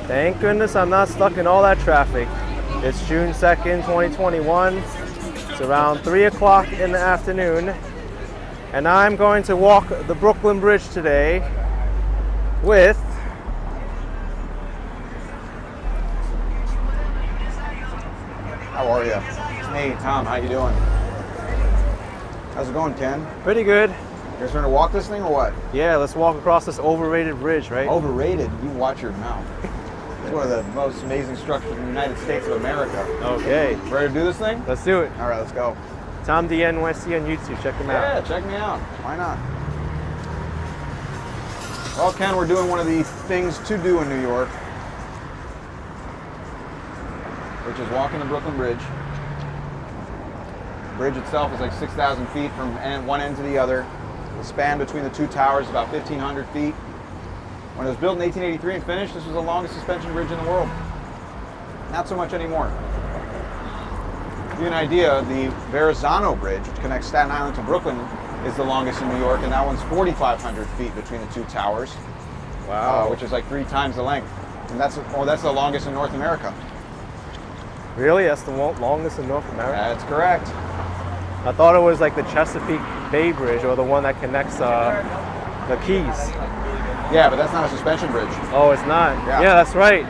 Thank goodness I'm not stuck in all that traffic. It's June 2nd, 2021. It's around 3 o'clock in the afternoon. And I'm going to walk the Brooklyn Bridge today with How are you? It's me, Tom. How you doing? How's it going, Ken? pretty good. You guys gonna walk this thing or what? Yeah, let's walk across this overrated bridge, right? Overrated? You watch your mouth. It's one of the most amazing structures in the United States of America. Okay. Ready to do this thing? Let's do it. All right, let's go. Tom the NYC on YouTube. Check him Yeah, out. check me out. Why not? Well, Ken, we're doing one of the things to do in New York, which is walking the Brooklyn Bridge. The bridge itself is like 6,000 feet from one end to the other. The span between the two towers is about 1,500 feet. When it was built in 1883 and finished, this was the longest suspension bridge in the world. Not so much anymore. To give you an idea, the Verrazano Bridge, which connects Staten Island to Brooklyn, is the longest in New York, and that one's 4,500 feet between the two towers. Wow. Which is like 3 times the length. And that's the longest in North America. Really? That's the longest in North America? That's correct. I thought it was like the Chesapeake Bay Bridge, or the one that connects the Keys. Yeah, but that's not a suspension bridge. Oh, it's not? Yeah. Yeah, that's right.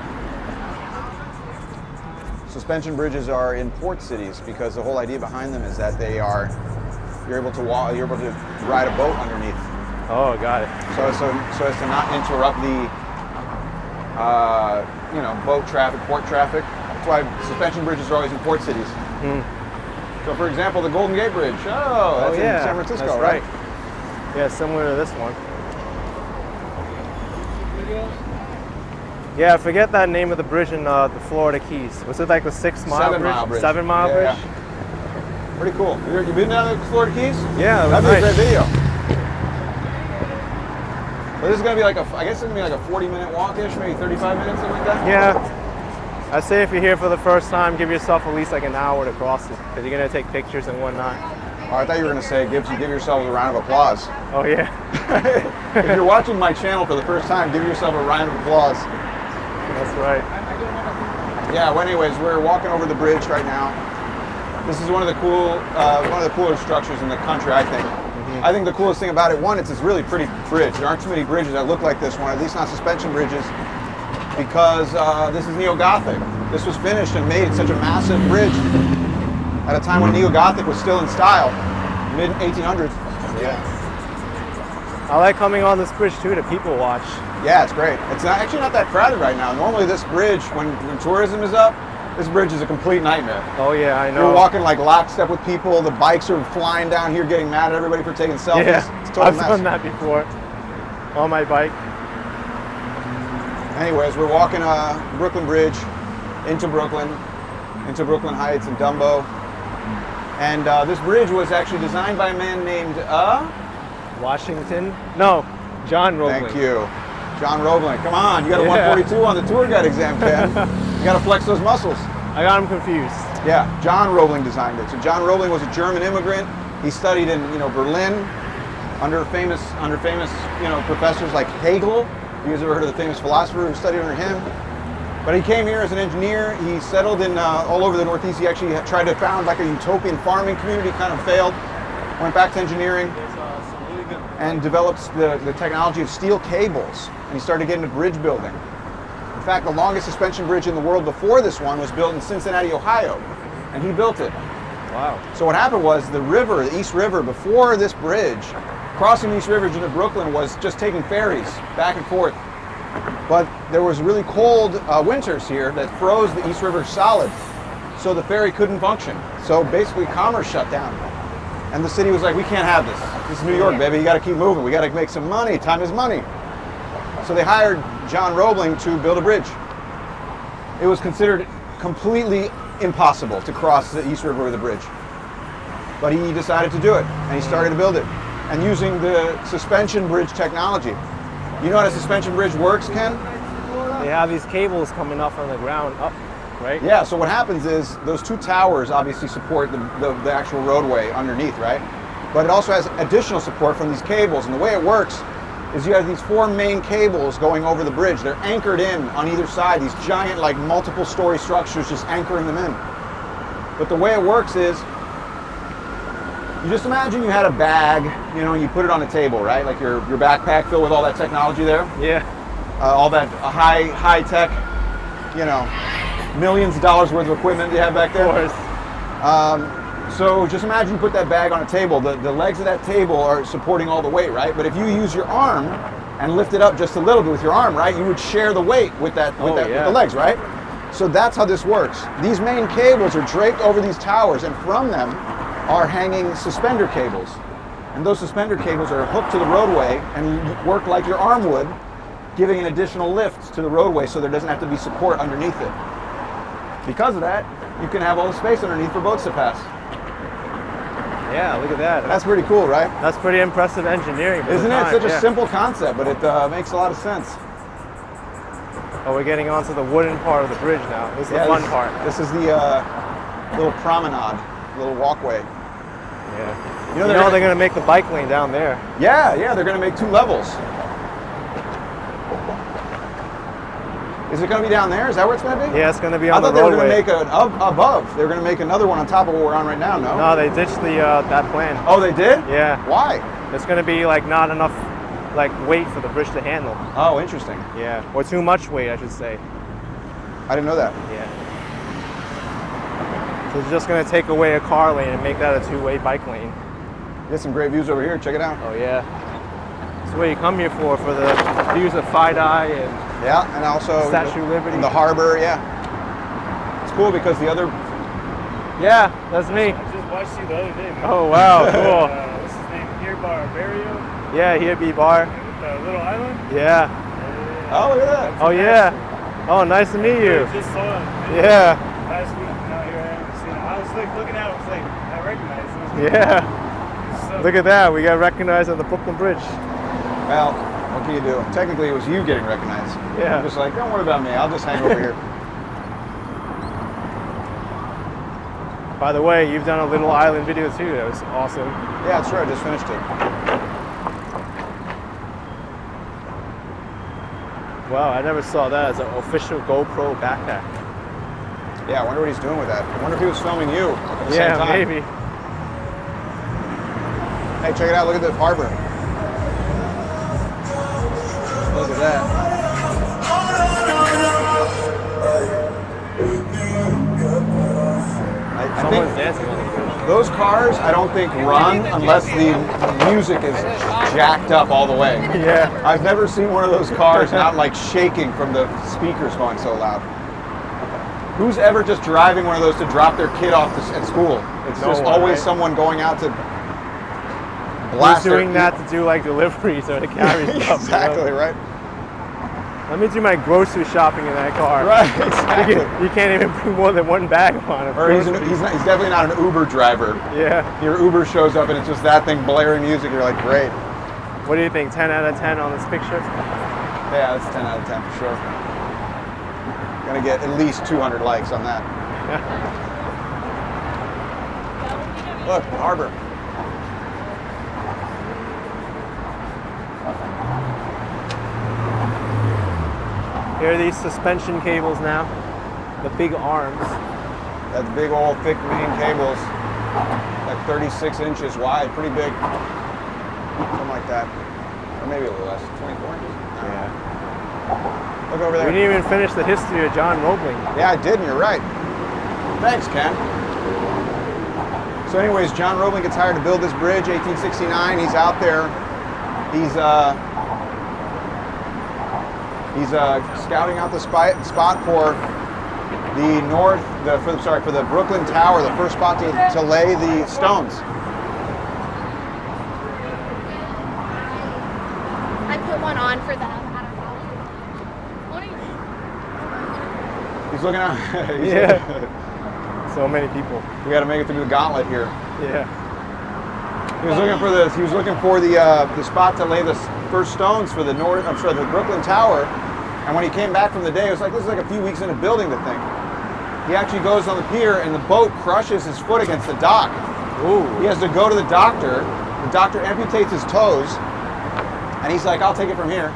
Suspension bridges are in port cities because the whole idea behind them is that you're able to ride a boat underneath. Oh, got it. So as to not interrupt the boat traffic, port traffic. That's why suspension bridges are always in port cities. So for example, the Golden Gate Bridge. Oh, that's in San Francisco, that's right? Yeah, similar to this one. Yeah, I forget that name of the bridge in the Florida Keys. Was it like the 6 Mile 7 Bridge? Mile Bridge. 7 Mile Bridge? Yeah. Pretty cool. You been down to the Florida Keys? Yeah, it was that'd be a nice. great video. But this is gonna be I guess it's gonna be like a 40-minute walk-ish, maybe 35 minutes, something like that. Yeah. I say if you're here for the first time, give yourself at least like an hour to cross it, because you're gonna take pictures and whatnot. Oh, I thought you were gonna say give yourselves a round of applause. Oh yeah. If you're watching my channel for the first time, give yourself a round of applause. That's right. Yeah. Well, anyways, we're walking over the bridge right now. This is one of the cooler structures in the country, I think. I think the coolest thing about it, one, it's this really pretty bridge. There aren't too many bridges that look like this one, at least not suspension bridges, because this is neo-Gothic. This was finished and made such a massive bridge at a time when neo-Gothic was still in style, mid-1800s. Yeah. I like coming on this bridge too to people watch. Yeah, it's great. It's actually not that crowded right now. Normally this bridge, when tourism is up, this bridge is a complete nightmare. Oh yeah, I know. You're walking like lockstep with people. The bikes are flying down here, getting mad at everybody for taking selfies. Yeah, It's a total I've mess. done that before on my bike. Anyways, we're walking Brooklyn Bridge into Brooklyn Heights and Dumbo. And this bridge was actually designed by a man named Washington? No, John Roebling. Thank you. John Roebling. Come on, you got a 142 on the tour guide exam, Ken. You got to flex those muscles. I got him confused. Yeah, John Roebling designed it. So John Roebling was a German immigrant. He studied in Berlin under famous professors like Hegel. You guys ever heard of the famous philosopher who studied under him? But he came here as an engineer. He settled in all over the Northeast. He actually tried to found like a utopian farming community, kind of failed. Went back to engineering and developed the technology of steel cables. And he started getting into bridge building. In fact, the longest suspension bridge in the world before this one was built in Cincinnati, Ohio. And he built it. Wow. So what happened was the East River, before this bridge, crossing the East River into Brooklyn was just taking ferries back and forth. But there was really cold winters here that froze the East River solid. So the ferry couldn't function. So basically commerce shut down. And the city was like, we can't have this. This is New York, baby. You got to keep moving. We got to make some money. Time is money. So they hired John Roebling to build a bridge. It was considered completely impossible to cross the East River with a bridge. But he decided to do it, and he started to build it. And using the suspension bridge technology. You know how a suspension bridge works, Ken? They have these cables coming up from the ground up, right? Yeah, so what happens is those two towers obviously support the actual roadway underneath, right? But it also has additional support from these cables. And the way it works is you have these 4 main cables going over the bridge. They're anchored in on either side, these giant, like, multiple story structures just anchoring them in. But the way it works is, you just imagine you had a bag, you know, and you put it on a table, right? Like your backpack filled with all that technology there. Yeah. All that high tech, you know, millions of dollars worth of equipment you have back there. Of course. So just imagine you put that bag on a table. The legs of that table are supporting all the weight, right? But if you use your arm and lift it up just a little bit with your arm, right, you would share the weight with with the legs, right? So that's how this works. These main cables are draped over these towers, and from them are hanging suspender cables. And those suspender cables are hooked to the roadway and work like your arm would, giving an additional lift to the roadway so there doesn't have to be support underneath it. Because of that, you can have all the space underneath for boats to pass. Yeah, look at that. That's pretty cool, right? That's pretty impressive engineering. Isn't it? Such a simple concept, but it makes a lot of sense. Oh, we're getting onto the wooden part of the bridge now. This is the fun part. This is the little promenade, little walkway. Yeah. You know they're going to make the bike lane down there. Yeah, they're going to make 2 levels. Is it going to be down there? Is that where it's going to be? Yeah, it's going to be on the roadway. I thought they were going to make above. They were going to make another one on top of what we're on right now, no? No, they ditched that plan. Oh, they did? Yeah. Why? It's going to be like not enough like weight for the bridge to handle. Oh, interesting. Yeah, or too much weight, I should say. I didn't know that. Yeah. So it's just going to take away a car lane and make that a 2-way bike lane. Get some great views over here. Check it out. Oh yeah. That's what you come here for the views of Fidei and also Statue of Liberty. And the harbor, yeah. It's cool because the other... Yeah, that's me. I just watched you the other day, man. Oh wow, cool. What's his name? Here Barrio? Yeah, here be bar. The little island? Yeah. Oh, look at that. Oh yeah. Oh, nice to meet you. I just saw him. Yeah. Last week, now here I am. Seeing him. I was like looking at him, I was like, I recognize him. Yeah. So, Look at that. We got recognized on the Brooklyn Bridge. Well, what can you do? Technically, it was you getting recognized. Yeah. I'm just like, don't worry about me. I'll just hang over here. By the way, you've done a little island video too. That was awesome. Yeah, sure. I just finished it. Wow, I never saw that as an official GoPro backpack. Yeah, I wonder what he's doing with that. I wonder if he was filming you at the same time. Maybe. Hey, check it out. Look at the harbor. Look at that. I Someone's think dancing on the bridge. those cars, I don't think run unless the music is jacked up all the way. Yeah. I've never seen one of those cars not like shaking from the speakers going so loud. Who's ever just driving one of those to drop their kid off at school? It's No just one, always right? someone going out to Who's blast doing that to do like deliveries or to carry stuff? Exactly, You know? right? Let me do my grocery shopping in that car. Right, exactly. You can't even bring more than one bag on it. Or he's definitely not an Uber driver. Yeah. Your Uber shows up and it's just that thing blaring music. You're like, great. What do you think? 10 out of 10 on this picture? Yeah, that's 10 out of 10 for sure. Gonna get at least 200 likes on that. Look, the harbor. Here are these suspension cables now. The big arms. That's big old thick main cables. Like 36 inches wide, pretty big. Something like that. Or maybe a little less, 24 inches. Yeah. Look over there. We didn't even finish the history of John Roebling. Yeah, I did, and you're right. Thanks, Ken. So anyways, John Roebling gets hired to build this bridge, 1869. He's out there. He's scouting out the spot for for the Brooklyn Tower, the first spot to lay the stones. I put one on for them. He's looking out. Yeah. So many people. We got to make it through the gauntlet here. Yeah. He was looking for this. He was looking for the spot to lay the first stones for the Brooklyn Tower. And when he came back from the day, it was like, this is like a few weeks into building the thing. He actually goes on the pier and the boat crushes his foot against the dock. Ooh. He has to go to the doctor. The doctor amputates his toes. And he's like, I'll take it from here.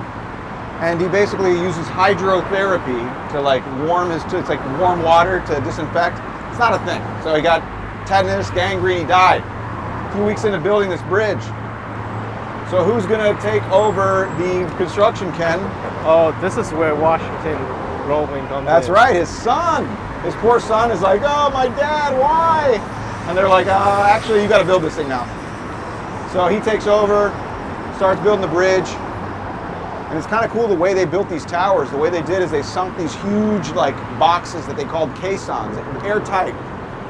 And he basically uses hydrotherapy to like it's like warm water to disinfect. It's not a thing. So he got tetanus, gangrene, he died. A few weeks into building this bridge. So who's gonna take over the construction, Ken? Oh, this is where Washington Roebling comes in. That's right, his son. His poor son is like, oh, my dad, why? And they're like, actually, you gotta build this thing now. So he takes over, starts building the bridge. And it's kind of cool the way they built these towers. The way they did is they sunk these huge like boxes that they called caissons, airtight,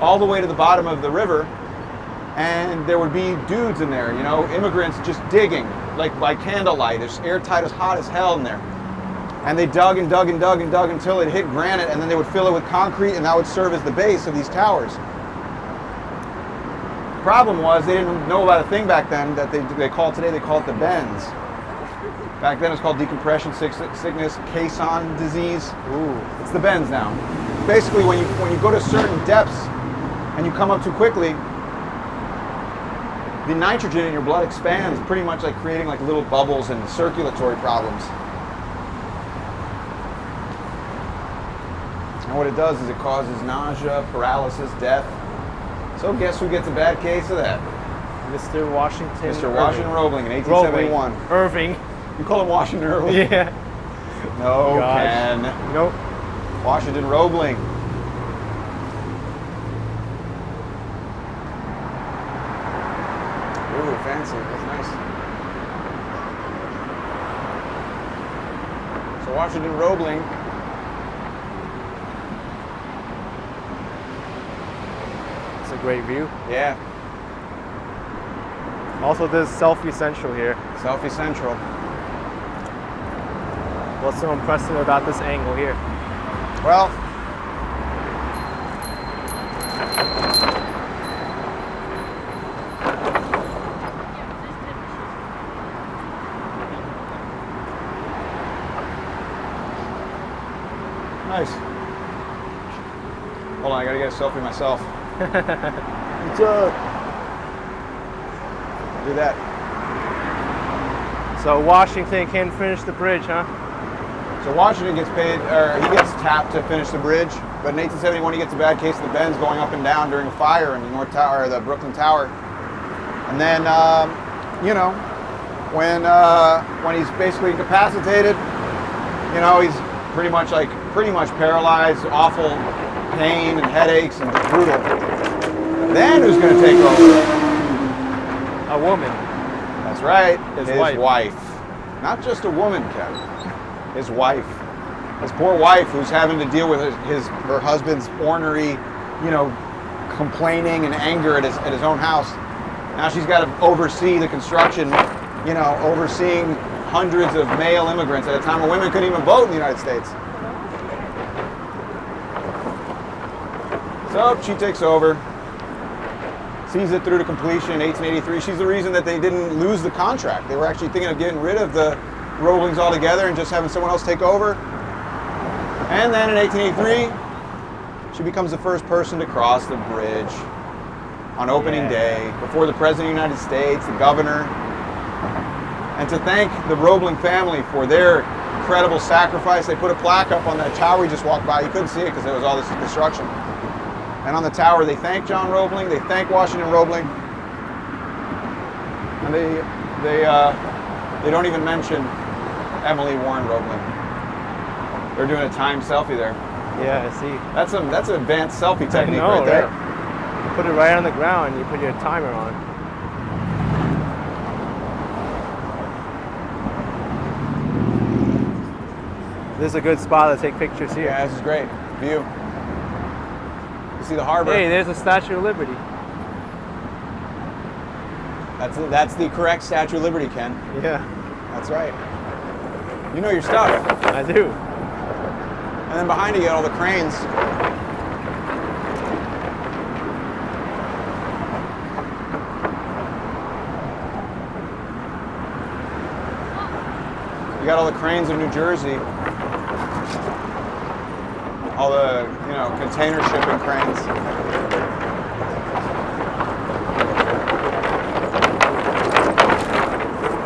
all the way to the bottom of the river. And there would be dudes in there, you know, immigrants just digging, like by candlelight. It's airtight, as hot as hell in there. And they dug and dug and dug and dug until it hit granite, and then they would fill it with concrete, and that would serve as the base of these towers. The problem was they didn't know about a thing back then that they call it the bends. Back then it was called decompression sickness, caisson disease. Ooh. It's the bends now. Basically, when you go to certain depths and you come up too quickly, the nitrogen in your blood expands, pretty much like creating like little bubbles and circulatory problems. And what it does is it causes nausea, paralysis, death. So guess who gets a bad case of that? Mr. Washington. Mr. Washington Roebling in 1871. Irving. You call him Washington Irving? Yeah. No, Gosh. Ken. Nope. Washington Roebling. Ooh, fancy. That's nice. So Washington Roebling. It's a great view. Yeah. Also, there's Selfie Central here. Selfie Central. What's so impressive about this angle here? Well, nice. Hold on, I gotta get a selfie myself. What's up? Do that. So Washington can finish the bridge, huh? So Washington gets paid, or he gets tapped to finish the bridge, but in 1871 he gets a bad case of the bends going up and down during a fire in the North Tower, or the Brooklyn Tower. And then, you know, when he's basically incapacitated, you know, he's pretty much paralyzed, awful pain and headaches and just brutal. Then who's going to take over? A woman. That's right, His wife. Not just a woman, Kevin. His wife. His poor wife, who's having to deal with her husband's ornery, you know, complaining and anger at his own house. Now she's got to oversee the construction, you know, overseeing hundreds of male immigrants at a time when women couldn't even vote in the United States. So she takes over, sees it through to completion in 1883. She's the reason that they didn't lose the contract. They were actually thinking of getting rid of the Roeblings altogether and just having someone else take over. And then in 1883, she becomes the first person to cross the bridge on opening day before the President of the United States, the governor, and to thank the Roebling family for their incredible sacrifice. They put a plaque up on that tower we just walked by. You couldn't see it because there was all this construction. And on the tower, they thank John Roebling, they thank Washington Roebling, and they don't even mention Emily Warren Roebling. They're doing a timed selfie there. Yeah, I see. That's an advanced selfie technique I know, right there. right? You put it right on the ground and you put your timer on. This is a good spot to take pictures here. Yeah, this is great. View. You see the harbor. Hey, there's a Statue of Liberty. That's the correct Statue of Liberty, Ken. Yeah, That's right. You know your stuff. I do. And then behind you got all the cranes. You got all the cranes of New Jersey. All the, you know, container shipping cranes.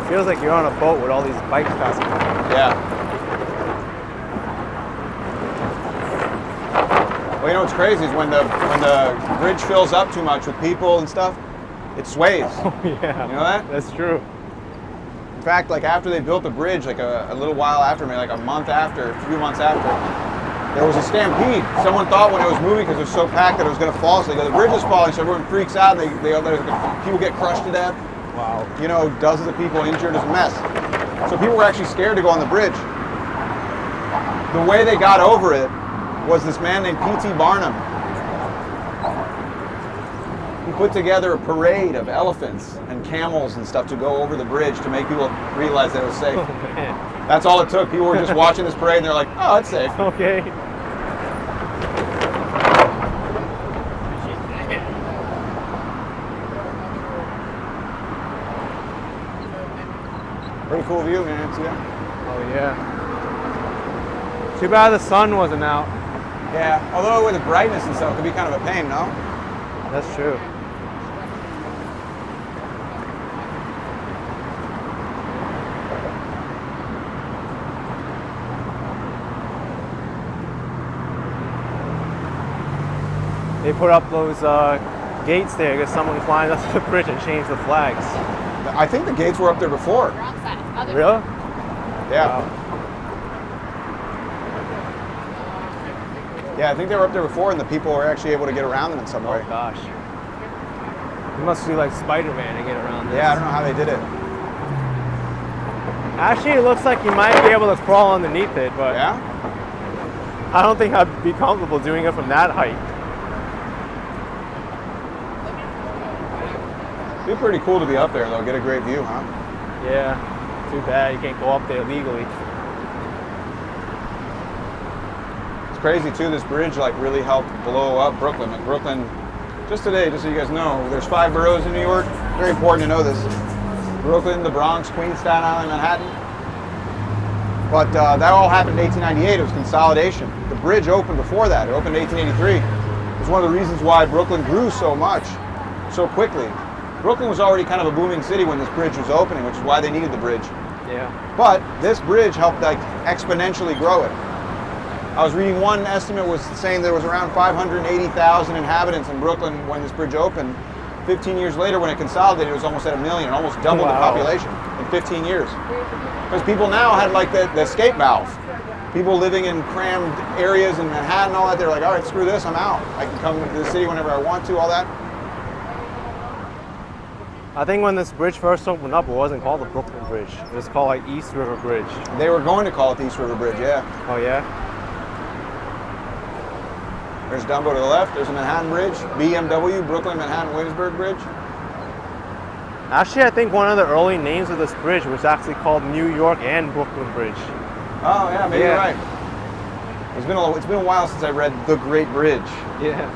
feels like you're on a boat with all these bikes passing by. Yeah. Well, you know what's crazy is when the bridge fills up too much with people and stuff, it sways. Oh yeah. You know that? That's true. In fact, like after they built the bridge, like a little while after, maybe like a month after, a few months after, there was a stampede. Someone thought when it was moving because it was so packed that it was going to fall. So they go, the bridge is falling, so everyone freaks out. And people get crushed to death. Wow. You know, dozens of people injured. It's a mess. So people were actually scared to go on the bridge. The way they got over it was this man named P.T. Barnum. He put together a parade of elephants and camels and stuff to go over the bridge to make people realize that it was safe. Oh, man. That's all it took. People were just watching this parade and they're like, oh, it's safe. Okay. Pretty cool view, man. See that? Oh yeah. Too bad the sun wasn't out. Yeah. Although with the brightness and stuff, it could be kind of a pain, no? That's true. They put up those gates there because someone climbed up the bridge and changed the flags. I think the gates were up there before. Wrong side. Other Really? Yeah. Wow. Yeah, I think they were up there before and the people were actually able to get around them in some way. Oh gosh. You must do like Spider-Man to get around this. Yeah, I don't know how they did it. Actually, it looks like you might be able to crawl underneath it, but Yeah? I don't think I'd be comfortable doing it from that height. It'd be pretty cool to be up there though, get a great view, huh? Yeah. Too bad you can't go up there legally. It's crazy too, this bridge like really helped blow up Brooklyn. Like Brooklyn, just today, just so you guys know, there's 5 boroughs in New York. Very important to know this. Brooklyn, the Bronx, Queens, Staten Island, Manhattan. But that all happened in 1898, it was consolidation. The bridge opened before that, it opened in 1883. It was one of the reasons why Brooklyn grew so much, so quickly. Brooklyn was already kind of a booming city when this bridge was opening, which is why they needed the bridge. Yeah. But this bridge helped like exponentially grow it. I was reading one estimate was saying there was around 580,000 inhabitants in Brooklyn when this bridge opened. 15 years later when it consolidated, it was almost at 1 million, almost doubled the Wow. population in 15 years. Because people now had like the escape valve. People living in crammed areas in Manhattan, all that, they're like, all right, screw this, I'm out. I can come to the city whenever I want to, all that. I think when this bridge first opened up, it wasn't called the Brooklyn Bridge. It was called like East River Bridge. They were going to call it the East River Bridge, yeah. Oh yeah? There's Dumbo to the left, there's a Manhattan Bridge, BMW, Brooklyn, Manhattan, Williamsburg Bridge. Actually, I think one of the early names of this bridge was actually called New York and Brooklyn Bridge. Oh yeah, maybe Yeah. you're right. It's been a while since I read The Great Bridge Yeah.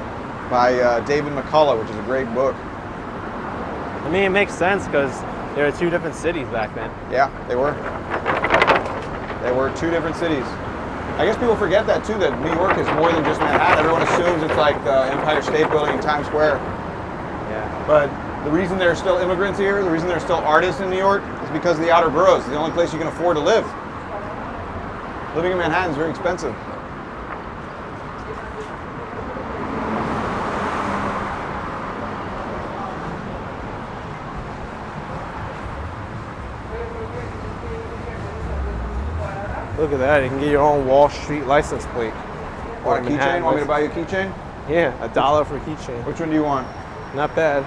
by David McCullough, which is a great book. I mean, it makes sense because there were 2 different cities back then. Yeah, they were. They were 2 different cities. I guess people forget that too, that New York is more than just Manhattan. Everyone assumes it's like Empire State Building and Times Square. Yeah. But the reason there are still immigrants here, the reason there are still artists in New York is because of the outer boroughs. It's the only place you can afford to live. Living in Manhattan is very expensive. Look at that. You can get your own Wall Street license plate. Want a Or Manhattan keychain? Want me to license- buy you a keychain? Yeah, $1 for a keychain. Which one do you want? Not bad.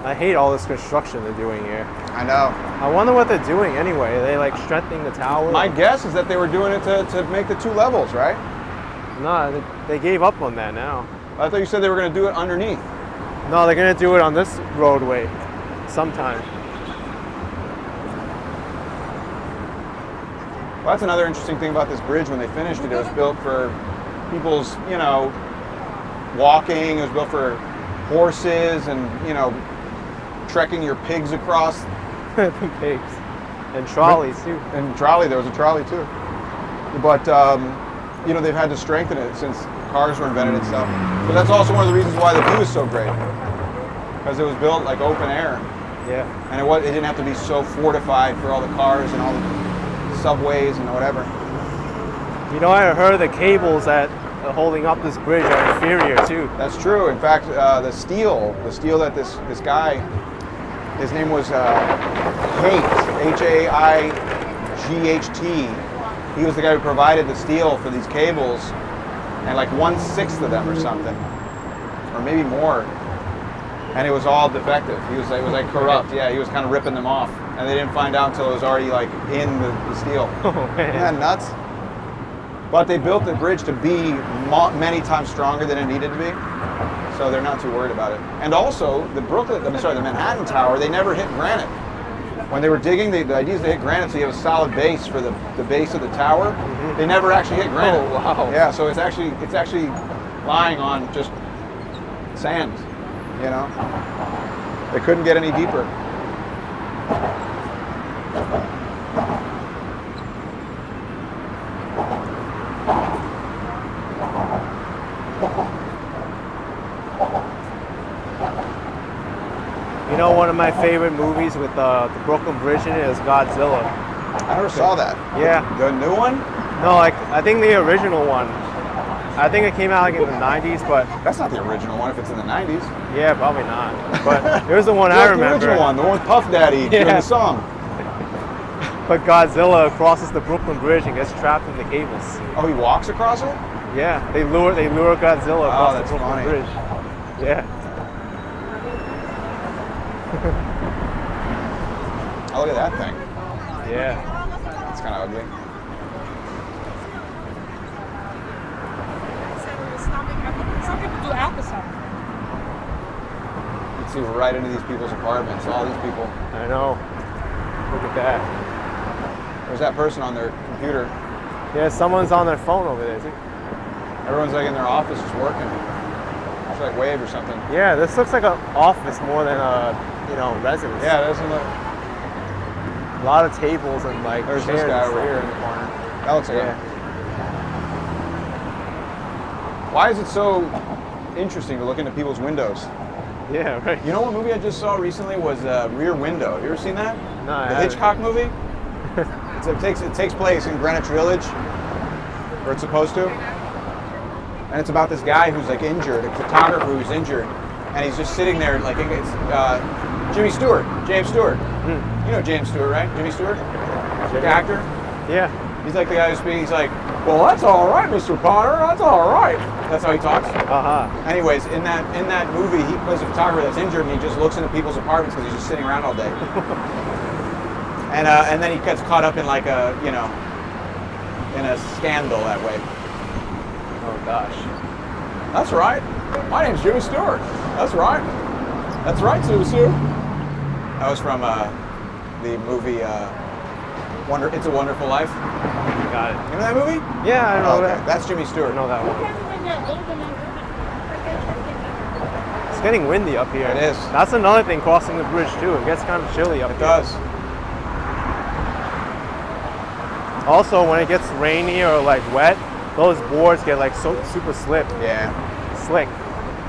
I hate all this construction they're doing here. I know. I wonder what they're doing anyway. Are they like strengthening the tower? My guess is that they were doing it to make the 2 levels, right? No, they gave up on that now. I thought you said they were going to do it underneath. No, they're gonna do it on this roadway sometime. Well, that's another interesting thing about this bridge. When they finished it, it was built for people's, walking. It was built for horses and, trekking your pigs across. The pigs. And trolleys too. And trolley, there was a trolley too. But, they've had to strengthen it since cars were invented and stuff. But that's also one of the reasons why the view is so great, because it was built like open air, Yeah. and it didn't have to be so fortified for all the cars and all the subways and whatever. You know, I heard the cables that are holding up this bridge are inferior too. That's true. In fact, the steel that this guy, his name was Haight, H-A-I-G-H-T. He was the guy who provided the steel for these cables, and like 1/6 of them or something, or maybe more. And it was all defective. It was like corrupt. Yeah, he was kind of ripping them off, and they didn't find out until it was already like in the steel. Oh man. Isn't that nuts? But they built the bridge to be many times stronger than it needed to be, so they're not too worried about it. And also, the Manhattan Tower, they never hit granite. When they were digging, the idea is they hit granite so you have a solid base for the base of the tower. They never actually hit granite. Oh wow. Yeah, so it's actually lying on just sand, you know? They couldn't get any deeper. You know, one of my favorite movies with the Brooklyn Bridge in it is Godzilla. I never saw that. Yeah. The new one? No, like I think the original one. I think it came out like in the 90s, but That's not the original one if it's in the 90s. yeah, probably not. But there's the one I That's remember. the original one, the one with Puff Daddy doing Yeah. the song. But Godzilla crosses the Brooklyn Bridge and gets trapped in the cables. Oh, he walks across it? Yeah, they lure Godzilla across that's the Brooklyn funny. Bridge. Yeah. Oh, look at that thing. Yeah. It's kind of ugly. Some people do alcohol. You can see right into these people's apartments, all these people. I know. Look at that. There's that person on their computer. Yeah, someone's on their phone over there too. Everyone's like in their office just working. It's like Wave or something. Yeah, this looks like an office more than a, residence. Yeah, it doesn't look. A lot of tables and like There's chairs this guy and over stuff. here in the corner. That looks like Yeah. him. Why is it so interesting to look into people's windows? Yeah, right. You know what movie I just saw recently was Rear Window. Have you ever seen that? No, I The haven't. Hitchcock movie? It takes place in Greenwich Village, or it's supposed to. And it's about this guy who's like injured, a photographer who's injured, and he's just sitting there like it's James Stewart. You know James Stewart, right? Jimmy Stewart, the actor. Yeah. He's like the guy who's speaking. He's like, "Well, that's all right, Mr. Potter. That's all right." That's how he talks. Uh-huh. Anyways, in that movie, he plays a photographer that's injured, and he just looks into people's apartments because he's just sitting around all day. And then he gets caught up in like in a scandal that way. Oh gosh. That's right. My name's Jimmy Stewart. That's right. That's right, Sue. That was from the movie It's a Wonderful Life. Got it. You know that movie? Yeah, I know Okay, that. that's Jimmy Stewart. I know that one. It's getting windy up here. It is. That's another thing crossing the bridge too. It gets kind of chilly up It here. does. Also, when it gets rainy or like wet, those boards get like so super slick. Yeah. Slick.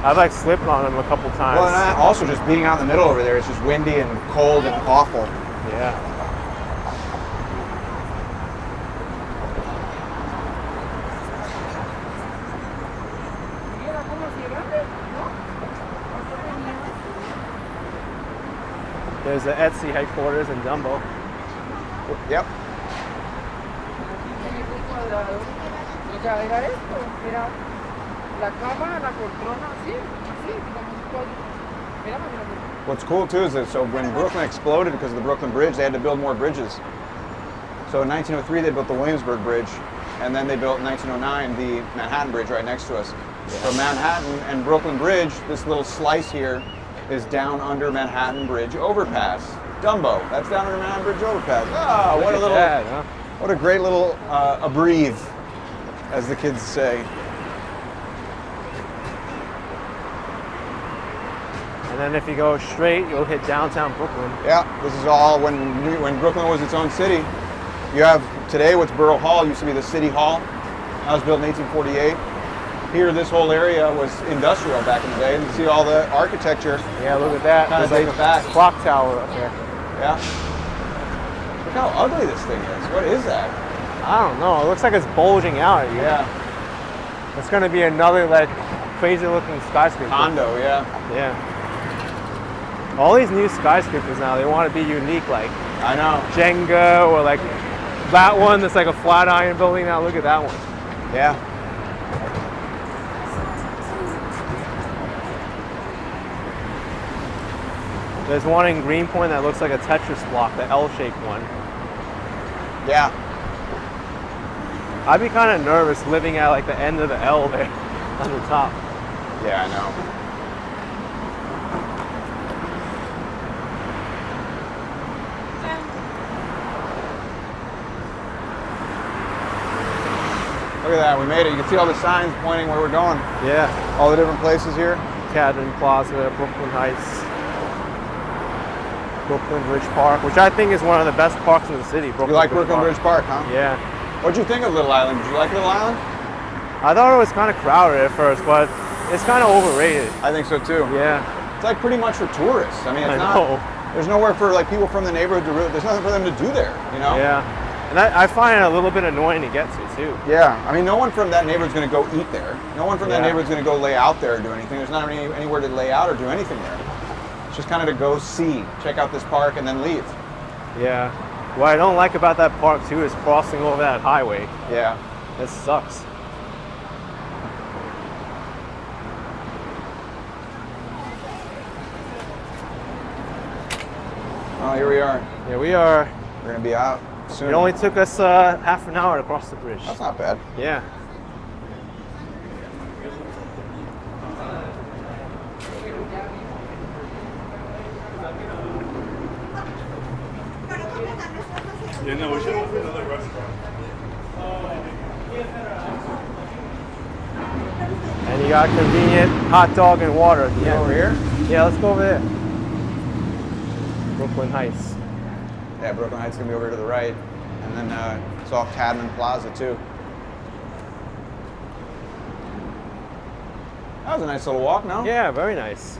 I've like slipped on them a couple times. Well, and also just being out in the middle over there, it's just windy and cold and awful. Yeah. There's the Etsy headquarters in Dumbo. Yep. O sea, era esto, era la cama, la poltrona, así, digamos, todo. Mira, mira. What's cool too is that so when Brooklyn exploded because of the Brooklyn Bridge, they had to build more bridges. So in 1903 they built the Williamsburg Bridge, and then they built in 1909 the Manhattan Bridge right next to us. So Manhattan and Brooklyn Bridge, this little slice here, is down under Manhattan Bridge overpass. Dumbo, that's down under Manhattan Bridge overpass. Ah, what a Look at little, that, huh? what a great little a breathe, as the kids say. And then if you go straight, you'll hit downtown Brooklyn. Yeah, this is all when Brooklyn was its own city. You have today what's Borough Hall, used to be the City Hall. That was built in 1848. here, this whole area was industrial back in the day, and you see all the architecture. Yeah, look at that. Kinda There's like dates a back. clock tower up there. Yeah. Look how ugly this thing is. What is that? I don't know. It looks like it's bulging out. Yeah. It's gonna be another like crazy looking skyscraper. Condo, yeah. Yeah. All these new skyscrapers now, they want to be unique, like I know. Jenga or like that one that's like a flat iron building. Now look at that one. Yeah. There's one in Greenpoint that looks like a Tetris block, the L-shaped one. Yeah. I'd be kind of nervous living at like the end of the L there on the top. Yeah, I know. Look at that, we made it. You can see all the signs pointing where we're going. Yeah. All the different places here. Cadman Plaza, Brooklyn Heights, Brooklyn Bridge Park, which I think is one of the best parks in the city. You like Brooklyn Bridge Park, huh? Yeah. What'd you think of Little Island? Did you like Little Island? I thought it was kind of crowded at first, but it's kind of overrated. I think so too. Yeah. It's like pretty much for tourists. I mean, it's I not. know. There's nowhere for like people from the neighborhood to. There's nothing for them to do there. You know. Yeah. And I find it a little bit annoying to get to too. Yeah. I mean, no one from that neighborhood's going to go eat there. No one from that Yeah. neighborhood's going to go lay out there or do anything. There's not anywhere to lay out or do anything there. It's just kind of to go see, check out this park, and then leave. Yeah. What I don't like about that park too is crossing over that highway. Yeah. It sucks. Oh, here we are. Here we are. We're going to be out soon. It only took us half an hour to cross the bridge. That's not bad. Yeah. Yeah, no, we should open another restaurant. And you got convenient hot dog and water at the end. Over here? Yeah, let's go over there. Brooklyn Heights. Yeah, Brooklyn Heights is going to be over to the right. And then it's off Cadman Plaza, too. That was a nice little walk, no? Yeah, very nice.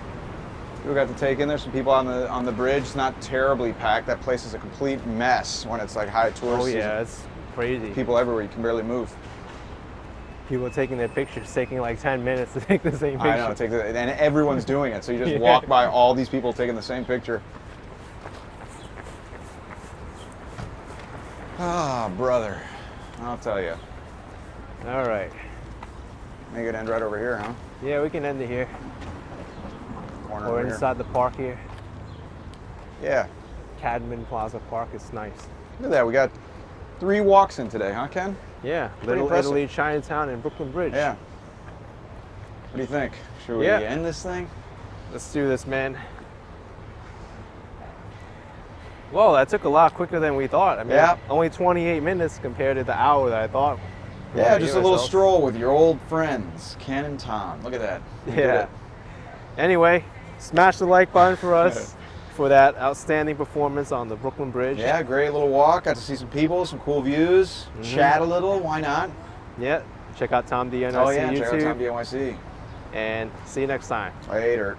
We got to take in. There's some people on the bridge. It's not terribly packed. That place is a complete mess when it's like high tourist Oh season. yeah, it's crazy. People everywhere. You can barely move. People are taking their pictures, taking like 10 minutes to take the same picture. I know. And everyone's doing it. So you just Yeah. walk by all these people taking the same picture. Ah, brother. I'll tell you. All right. Make it end right over here, huh? Yeah, we can end it here. Corner Or over inside the park here. here. Yeah. Cadman Plaza Park is nice. Look at that. We got 3 walks in today, huh, Ken? Yeah, Pretty Little impressive. Italy, Chinatown, and Brooklyn Bridge. Yeah. What do you think? Should we Yeah. end this thing? Let's do this, man. Whoa, that took a lot quicker than we thought. I mean, Yeah. only 28 minutes compared to the hour that I thought. we Yeah, would just a give little ourselves. stroll with your old friends, Ken and Tom. Look at that. We did Yeah. it. Anyway, smash the like button for us for that outstanding performance on the Brooklyn Bridge. Yeah, great little walk. Got to see some people, some cool views, chat a little. Why not? Yeah. Check out Tom DNYC Oh yeah, check out YouTube. Tom DNYC. And see you next time. Later.